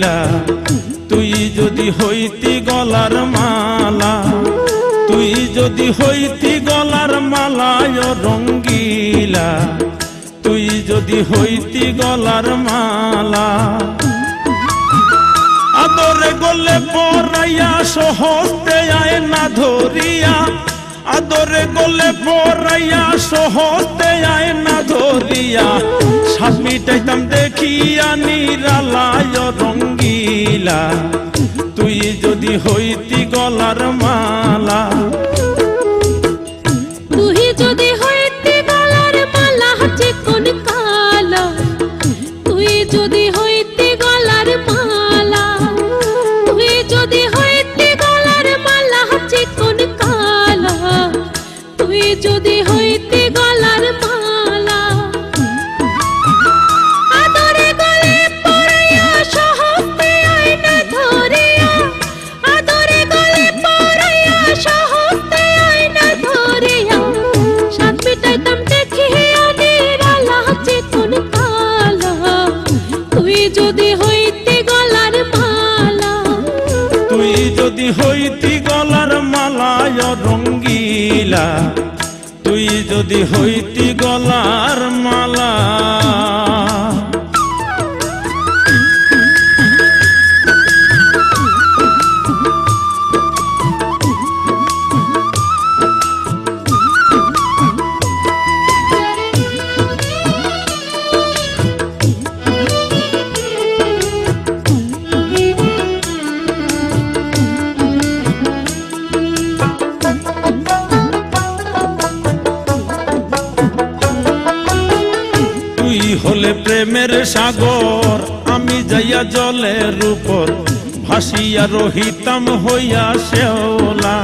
রঙ্গিলা, তুই যদি হইতি গলার মালা, তুই যদি হইতি গলার মালায় রঙ্গিলা, তুই যদি হইতি গলার মালা। আদরে গলে পরাইয়া সহজতে আয় না ধরিয়া, আদরে গলে পরাইয়া সহজতে আয় না ধরিয়া, সাত মিটাইতাম দেখিয়া নিরালায় রঙ্গিলা, তুই যদি হইতি গলার মালা। তুই যদি হইতি গলার মালা চিকন কালা, তুই যদি হইতি গলার মালা, তুই যদি হইতি গলার মালা চিকন কালা, তুই যদি হইতি গলার মালা। আদরে গলে পরাইয়া সহজতে আয় না ধরিয়া, আদরে গলে পরাইয়া সহজতে আয় না ধরিয়া, সাত মিটাইতাম দেখিয়া নিরালা চিকন কালা, তুই যদি হইতি গলার মালা। তুই যদি হইতি গলার মালায় রঙ্গিলা, তুই যদি হইতি গলার মালা। তুই হলে প্রেমের সাগর, আমি যাইয়া জলের উপর ভাসিয়া রহিতাম হইয়া শেওলা।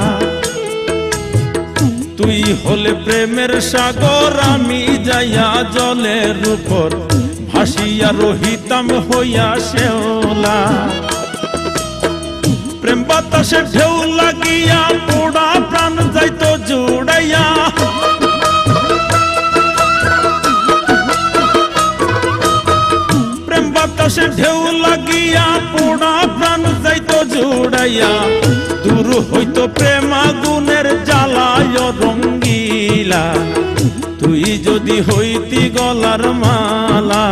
তুই হলে প্রেমের সাগর, আমি যাইয়া জলের উপর ভাসিয়া রহিতাম হইয়া শেওলা। প্রেম বাতাসে ঢেউ লাগিয়া পোড়া প্রাণ যাইতো জুড়াইয়া, প্রেম বাতাসে ঢেউ লাগিয়া পোড়া প্রাণ যাইতো জুড়াইয়া, দূর হইতো প্রেম আগুনের জ্বালায় রঙ্গিলা, তুই যদি হইতি গলার মালা,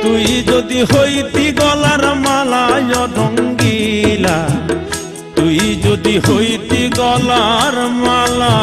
তুই যদি হইতি গলার মালায় রঙ্গিলা, তুই যদি হইতি গলার মালা।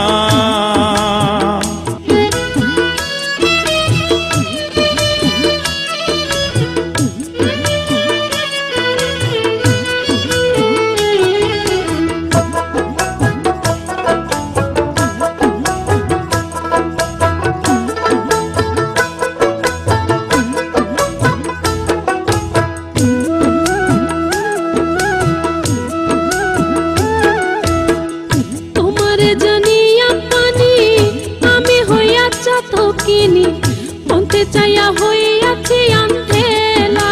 মনতে চাইয়া হইয়াছি আন্ধেলা,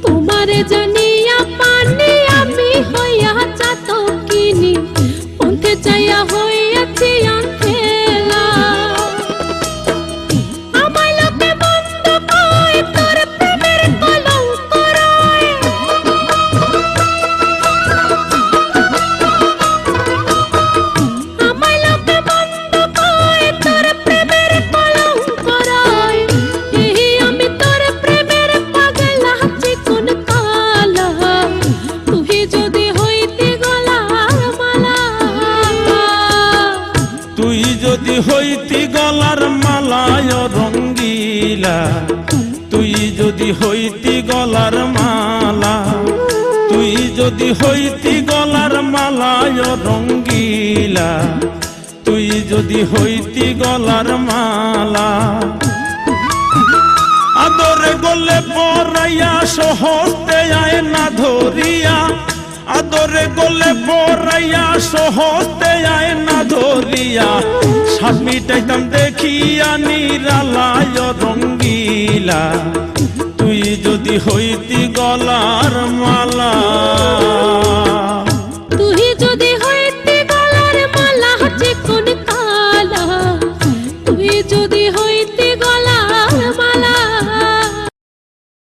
তোমারে জানিয়া পানি আমি হইয়া চাতকিনি, মনতে চাইয়া হইয়াছি আন্ধেলা। আমায় লোকে মন্দ কয়, তোর প্রেমের কলঙ্ক রয়, আমায় লোকে মন্দ কয়, তোর প্রেমের কলঙ্ক রয়। এই আমি তোর প্রেমের পাগলা চিকন কালা, তুই যদি হইতি গলার মালা। তুই যদি হইতি গলার মালায় রঙ্গিলা, তুই যদি হইতি গলার মালা, তুই যদি হইতি গলার মালায় রঙ্গিলা, তুই যদি হইতি গলার মালা। আদরে গলে পরাইয়া সহজতে আয় না ধরিয়া, আদরে গলে পরাইয়া সহজতে আয় না ধরিয়া, সাত মিটাইতাম দেখিয়া নিরালায় রঙ্গিলা, তুই যদি হইতি গলার মালা। তুই যদি হইতি গলার মালা চিকন কালা, তুই যদি হইতি